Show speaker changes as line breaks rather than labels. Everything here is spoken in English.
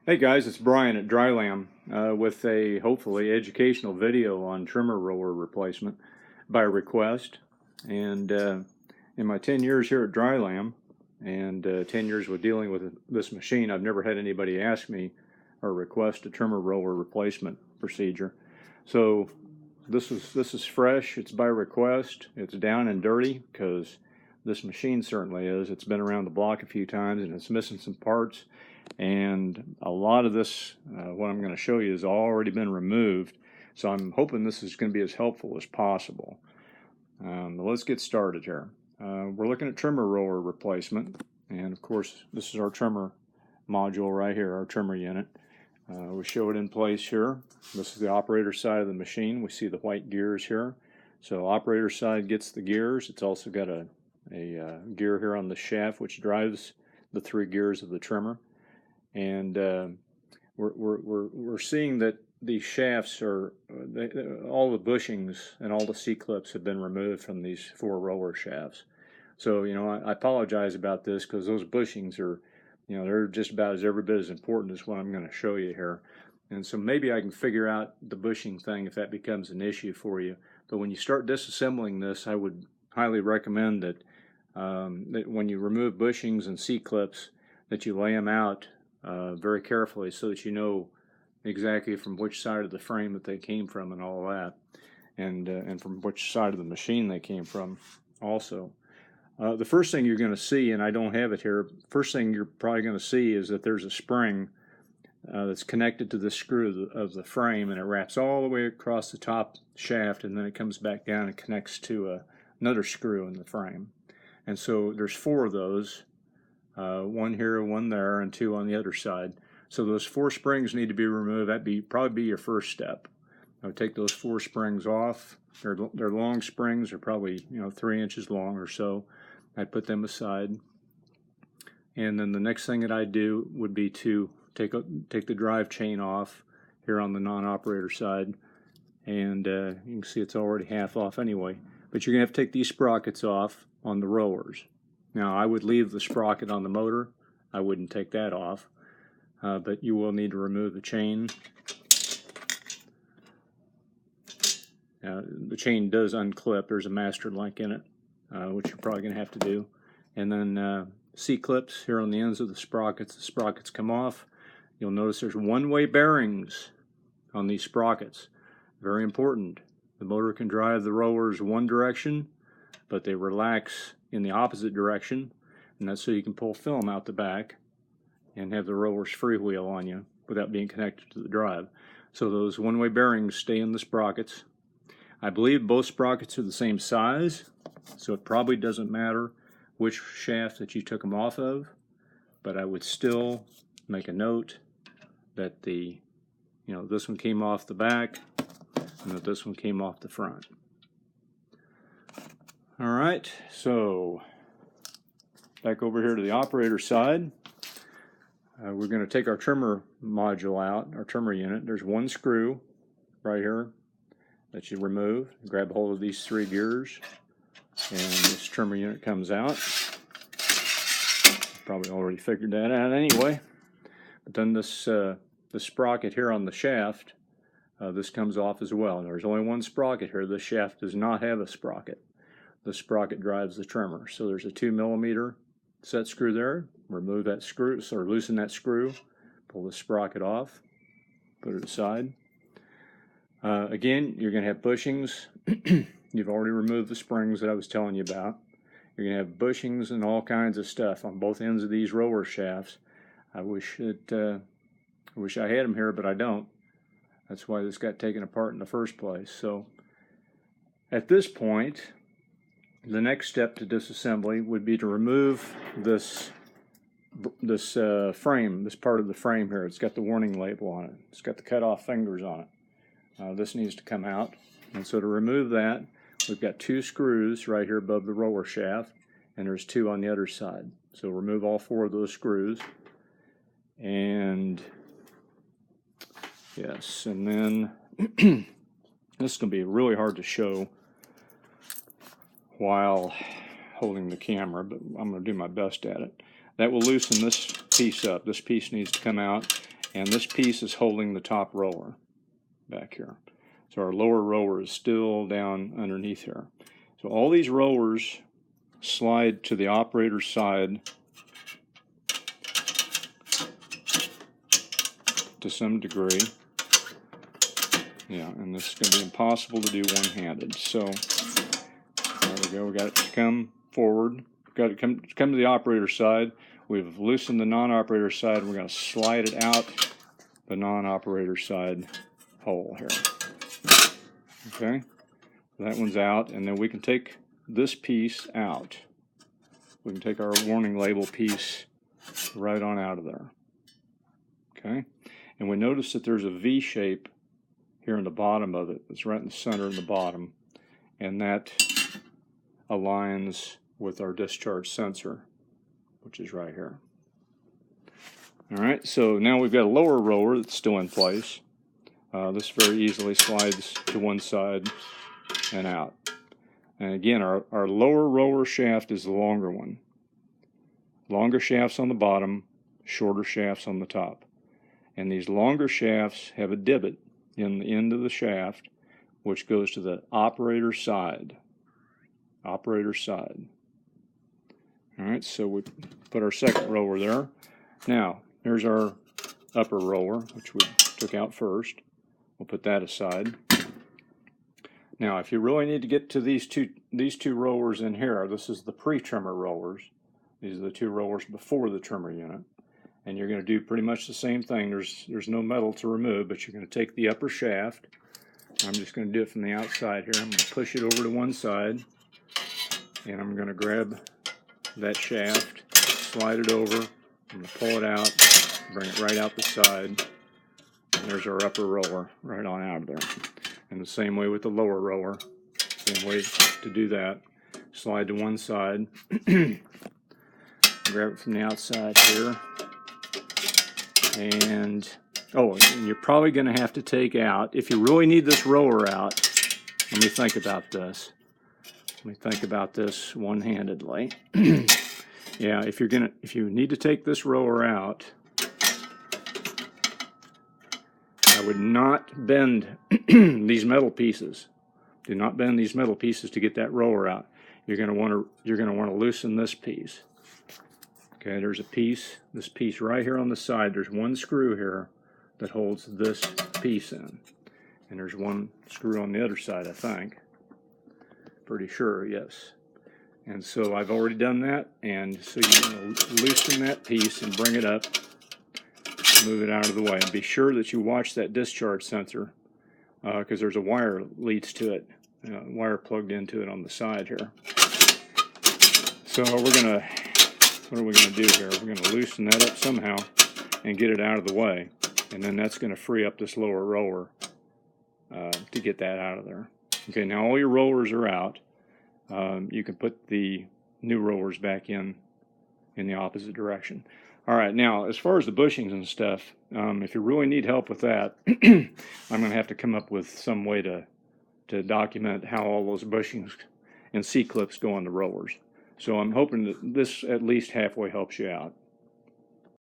Hey guys, it's Brian at Drylam with a hopefully educational video on trimmer roller replacement by request. And in my 10 years here at Drylam and 10 years with dealing with this machine, I've never had anybody ask me or request a trimmer roller replacement procedure. So this is fresh. It's by request. It's down and dirty because this machine certainly is. It's been around the block a few times and it's missing some parts. And a lot of this, what I'm going to show you, has already been removed. So I'm hoping this is going to be as helpful as possible. Let's get started here. We're looking at trimmer roller replacement. And of course, this is our trimmer module right here, our trimmer unit. We show it in place here. This is the operator side of the machine. We see the white gears here. So operator side gets the gears. It's also got a gear here on the shaft which drives the 3 gears of the trimmer. And we're seeing that these shafts are, all the bushings and all the C-clips have been removed from these 4 roller shafts. So, you know, I apologize about this because those bushings are, you know, they're just about every bit as important as what I'm going to show you here. And so maybe I can figure out the bushing thing if that becomes an issue for you. But when you start disassembling this, I would highly recommend that, that when you remove bushings and C-clips, that you lay them out very carefully so that you know exactly from which side of the frame that they came from and all that, and from which side of the machine they came from also. The first thing you're going to see, and I don't have it here, first thing you're probably going to see is that there's a spring that's connected to the screw of the frame, and it wraps all the way across the top shaft, and then it comes back down and connects to another screw in the frame. And so there's 4 of those. 1 here, 1 there, and 2 on the other side. So those 4 springs need to be removed. That'd probably be your first step. I would take those 4 springs off. They're long springs. They're probably 3 inches long or so. I'd put them aside. And then the next thing that I'd do would be to take the drive chain off here on the non-operator side. And you can see it's already half off anyway. But you're going to have to take these sprockets off on the rollers. Now, I would leave the sprocket on the motor. I wouldn't take that off, but you will need to remove the chain. The chain does unclip. There's a master link in it, which you're probably going to have to do. And then C-clips here on the ends of the sprockets. The sprockets come off. You'll notice there's one-way bearings on these sprockets. Very important. The motor can drive the rollers one direction, but they relax in the opposite direction, and that's so you can pull film out the back and have the rollers freewheel on you without being connected to the drive. So those one-way bearings stay in the sprockets. I believe both sprockets are the same size, so it probably doesn't matter which shaft that you took them off of, but I would still make a note that this one came off the back and that this one came off the front. All right, so back over here to the operator side. We're going to take our trimmer module out, our trimmer unit. There's 1 screw right here that you remove. Grab hold of these 3 gears, and this trimmer unit comes out. Probably already figured that out anyway. But then this sprocket here on the shaft, this comes off as well. And there's only 1 sprocket here. This shaft does not have a sprocket. The sprocket drives the trimmer. So there's a 2mm set screw there. Remove that screw, or loosen that screw. Pull the sprocket off. Put it aside. Again, you're going to have bushings. You've already removed the springs that I was telling you about. You're going to have bushings and all kinds of stuff on both ends of these roller shafts. I wish I had them here, but I don't. That's why this got taken apart in the first place. So at this point, the next step to disassembly would be to remove this frame, this part of the frame here. It's got the warning label on it. It's got the cut-off fingers on it. This needs to come out. And so to remove that, we've got 2 screws right here above the roller shaft, and there's 2 on the other side. So remove all 4 of those screws. And yes, and then this is going to be really hard to show while holding the camera, but I'm going to do my best at it. That will loosen this piece up. This piece needs to come out, and this piece is holding the top roller back here. So our lower roller is still down underneath here. So all these rollers slide to the operator's side to some degree. Yeah, and this is going to be impossible to do one-handed. So there we go. We got it to come forward. Got it come to the operator's side. We've loosened the non-operator side. We're going to slide it out the non-operator side hole here. Okay, that one's out, and then we can take this piece out. We can take our warning label piece right on out of there. Okay, and we notice that there's a V shape here in the bottom of it. It's right in the center in the bottom, and that aligns with our discharge sensor, which is right here. Alright, so now we've got a lower roller that's still in place. This very easily slides to one side and out. And again, our lower roller shaft is the longer one. Longer shafts on the bottom, shorter shafts on the top. And these longer shafts have a divot in the end of the shaft, which goes to the operator side. Operator side. Alright, so we put our second roller there. Now, there's our upper roller, which we took out first. We'll put that aside. Now, if you really need to get to these two rollers in here, this is the pre-trimmer rollers. These are the two rollers before the trimmer unit. And you're going to do pretty much the same thing. There's no metal to remove, but you're going to take the upper shaft. I'm just going to do it from the outside here. I'm going to push it over to one side, and I'm going to grab that shaft, slide it over, I'm going to pull it out, bring it right out the side, and there's our upper roller right on out of there. And the same way with the lower roller, same way to do that. Slide to one side, grab it from the outside here, and you're probably going to have to take out, if you really need this roller out, let me think about this. Let me think about this one-handedly. Yeah, if you need to take this roller out, I would not bend these metal pieces. Do not bend these metal pieces to get that roller out. You're going to want to loosen this piece. Okay, there's a piece, this piece right here on the side. There's one screw here that holds this piece in. And there's one screw on the other side, I think. Pretty sure, yes. And so I've already done that, and so you're going to loosen that piece and bring it up, move it out of the way, and be sure that you watch that discharge sensor, because there's a wire leads to it, wire plugged into it on the side here. So what are we going to do here? We're going to loosen that up somehow and get it out of the way, and then that's going to free up this lower roller to get that out of there. Okay, now all your rollers are out. You can put the new rollers back in the opposite direction. All right, now as far as the bushings and stuff, if you really need help with that, I'm going to have to come up with some way to document how all those bushings and C-clips go on the rollers. So I'm hoping that this at least halfway helps you out.